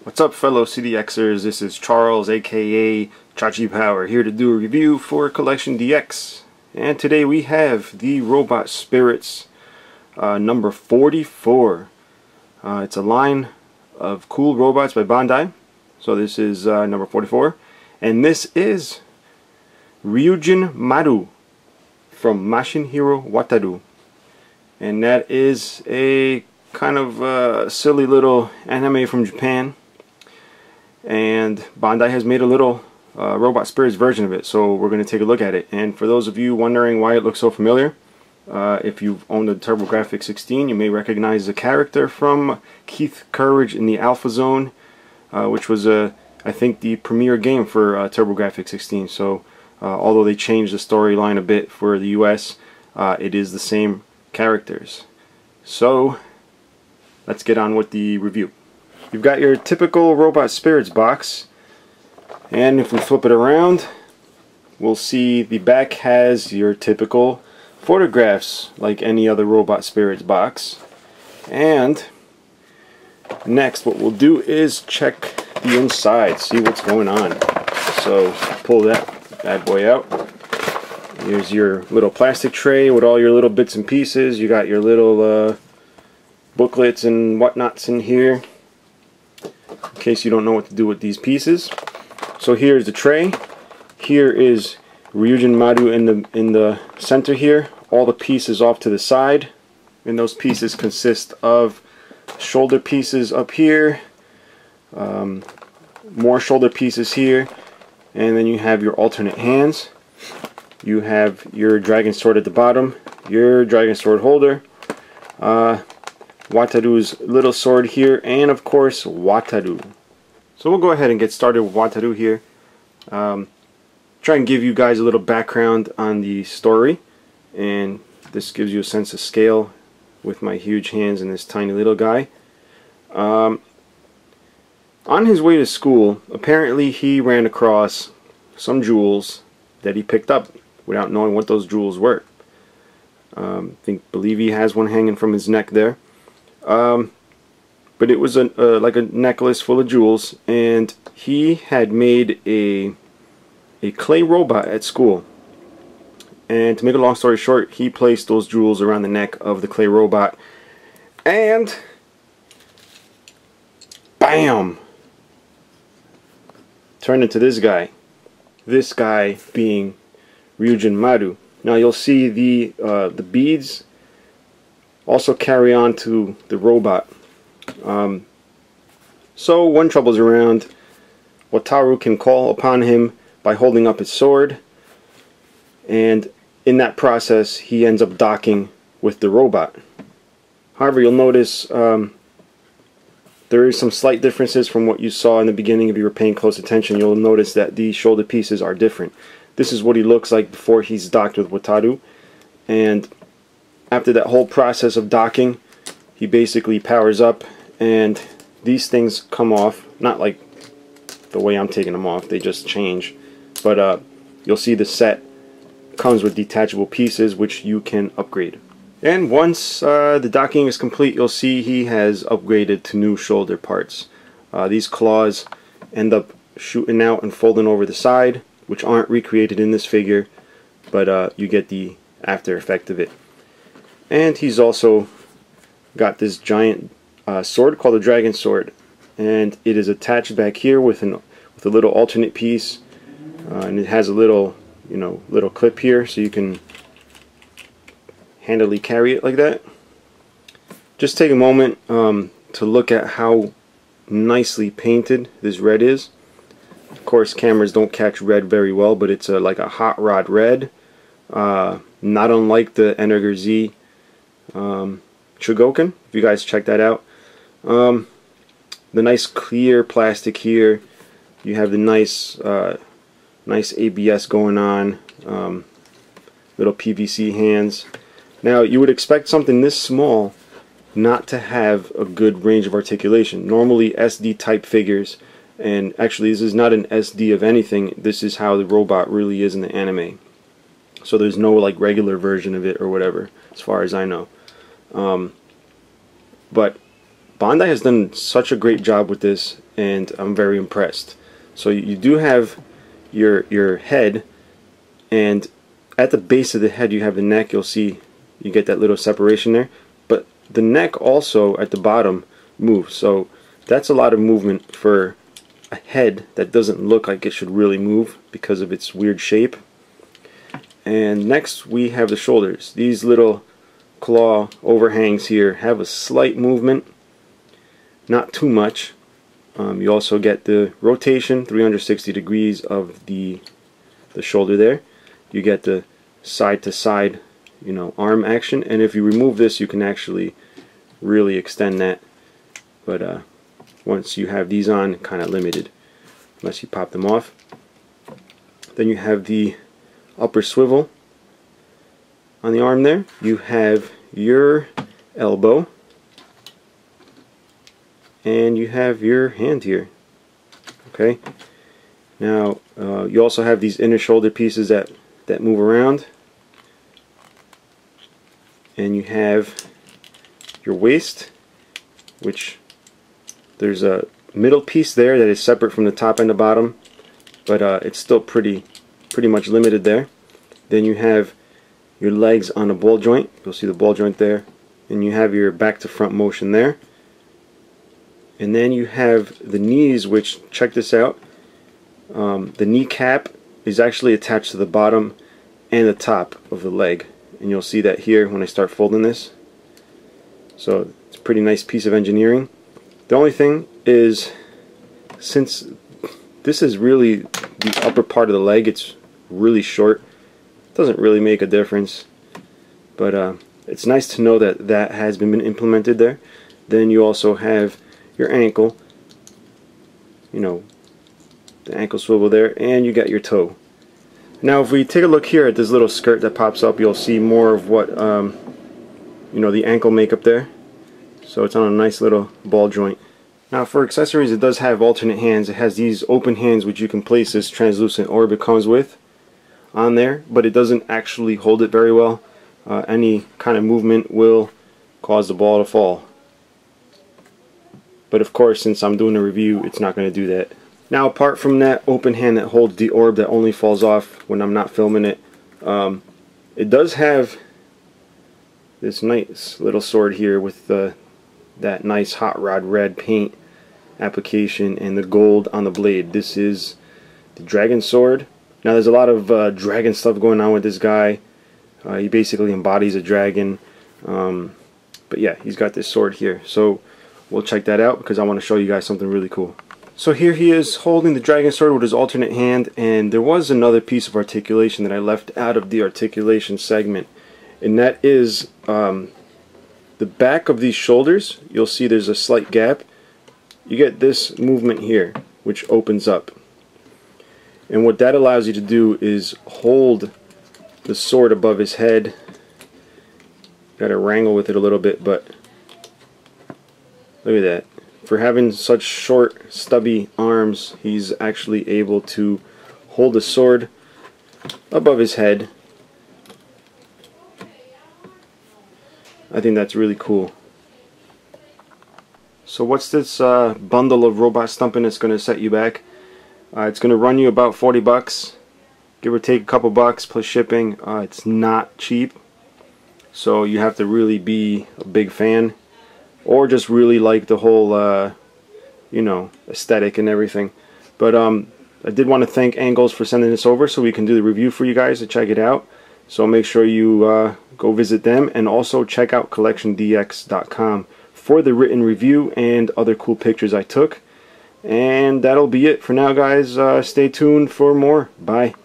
What's up, fellow CDXers? This is Charles, aka Chachi Power, here to do a review for CollectionDX. And today we have the Robot Spirits number 44. It's a line of cool robots by Bandai. So this is number 44. And this is Ryujinmaru from Mashinhiro Wataru. And that is a kind of silly little anime from Japan. And Bandai has made a little Robot Spirits version of it, so we're going to take a look at it. And for those of you wondering why it looks so familiar, if you've owned the TurboGrafx 16, you may recognize the character from Keith Courage in the Alpha Zone, which was I think the premier game for TurboGrafx 16. So although they changed the storyline a bit for the US, it is the same characters. So let's get on with the review. You've got your typical Robot Spirits box, and if we flip it around, we'll see the back has your typical photographs like any other Robot Spirits box. And next what we'll do is check the inside, see what's going on. So pull that bad boy out. Here's your little plastic tray with all your little bits and pieces. You got your little booklets and whatnots in here, in case you don't know what to do with these pieces. So here's the tray. Here is Ryujinmaru in the center here. All the pieces off to the side, and those pieces consist of shoulder pieces up here, more shoulder pieces here, and then you have your alternate hands. You have your dragon sword at the bottom, your dragon sword holder, Wataru's little sword here, and of course Wataru. So we'll go ahead and get started with Wataru here. Try and give you guys a little background on the story, and this gives you a sense of scale with my huge hands and this tiny little guy. On his way to school, apparently he ran across some jewels that he picked up without knowing what those jewels were. Believe he has one hanging from his neck there. But it was like a necklace full of jewels, and he had made a clay robot at school. And to make a long story short, he placed those jewels around the neck of the clay robot, and BAM! Turned into this guy. This guy being Ryujinmaru. Now you'll see the beads also carry on to the robot. So when trouble's around, Wataru can call upon him by holding up his sword, and in that process he ends up docking with the robot. However, you'll notice there is some slight differences from what you saw in the beginning. If you were paying close attention, you'll notice that the shoulder pieces are different. This is what he looks like before he's docked with Wataru, and after that whole process of docking, he basically powers up, and these things come off, not like the way I'm taking them off, they just change. But you'll see the set comes with detachable pieces which you can upgrade. And once the docking is complete, you'll see he has upgraded to new shoulder parts. These claws end up shooting out and folding over the side, which aren't recreated in this figure, but you get the after effect of it. And he's also got this giant sword called a dragon sword, and it is attached back here with a little alternate piece, and it has a little little clip here, so you can handily carry it like that. Just take a moment to look at how nicely painted this red is. Of course, cameras don't catch red very well, but it's like a hot rod red, not unlike the Energer Z Chogokin, if you guys check that out. The nice clear plastic here. You have the nice ABS going on, little PVC hands. Now you would expect something this small not to have a good range of articulation. Normally SD type figures, and actually this is not an SD of anything, this is how the robot really is in the anime. So there's no like regular version of it or whatever, as far as I know. But Bandai has done such a great job with this, and I'm very impressed. So you do have your head, and at the base of the head you have the neck. You'll see you get that little separation there, but the neck also at the bottom moves, so that's a lot of movement for a head that doesn't look like it should really move because of its weird shape. And next we have the shoulders. These little claw overhangs here have a slight movement, not too much. You also get the rotation 360 degrees of the shoulder there. You get the side to side, you know, arm action, and if you remove this you can actually really extend that, but once you have these on, kind of limited unless you pop them off. Then you have the upper swivel on the arm there. You have your elbow, and you have your hand here. Okay, now you also have these inner shoulder pieces that move around, and you have your waist, which there's a middle piece there that is separate from the top and the bottom, but it's still pretty much limited there. Then you have your legs on a ball joint. You'll see the ball joint there, and you have your back to front motion there. And then you have the knees, which, check this out, the kneecap is actually attached to the bottom and the top of the leg, and you'll see that here when I start folding this. So it's a pretty nice piece of engineering. The only thing is, since this is really the upper part of the leg, it's really short, it doesn't really make a difference, but it's nice to know that that has been implemented there. Then you also have your ankle, you know, the ankle swivel there, and you got your toe. Now if we take a look here at this little skirt that pops up, you'll see more of what you know, the ankle makeup there. So it's on a nice little ball joint. Now for accessories, it does have alternate hands. It has these open hands which you can place this translucent orb it comes with on there, but it doesn't actually hold it very well. Any kind of movement will cause the ball to fall. But of course, since I'm doing a review, it's not going to do that. Now apart from that open hand that holds the orb that only falls off when I'm not filming it, it does have this nice little sword here with that nice hot rod red paint application and the gold on the blade. This is the dragon sword. Now there's a lot of dragon stuff going on with this guy. He basically embodies a dragon, but yeah, he's got this sword here, so we'll check that out because I want to show you guys something really cool. So here he is holding the dragon sword with his alternate hand, and there was another piece of articulation that I left out of the articulation segment, and that is the back of these shoulders. You'll see there's a slight gap. You get this movement here which opens up, and what that allows you to do is hold the sword above his head. Gotta wrangle with it a little bit, but look at that. For having such short, stubby arms, he's actually able to hold the sword above his head. I think that's really cool. So what's this bundle of robot stumping that's going to set you back? It's going to run you about 40 bucks, give or take a couple bucks plus shipping. It's not cheap, so you have to really be a big fan, or just really like the whole you know, aesthetic and everything. But I did want to thank Angles for sending this over so we can do the review for you guys to check it out. So make sure you go visit them, and also check out CollectionDX.com for the written review and other cool pictures I took. And that'll be it for now, guys. Stay tuned for more. Bye.